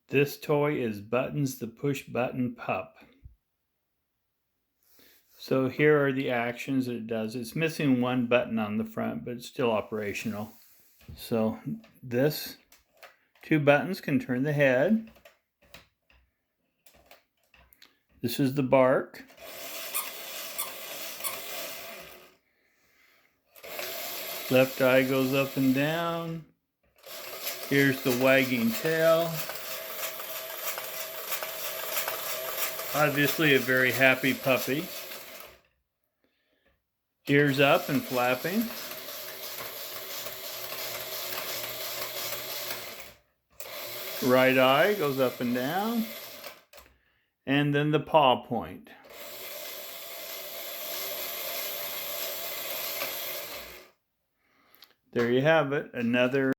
This toy is Buttons the Push Button Pup. So here are the actions that it does. It's missing one button on the front, but it's still operational. So this two buttons can turn the head. This is the bark. Left eye goes up and down. Here's the wagging tail. Obviously a very happy puppy. Ears up and flapping. Right eye goes up and down. And then the paw point. There you have it, another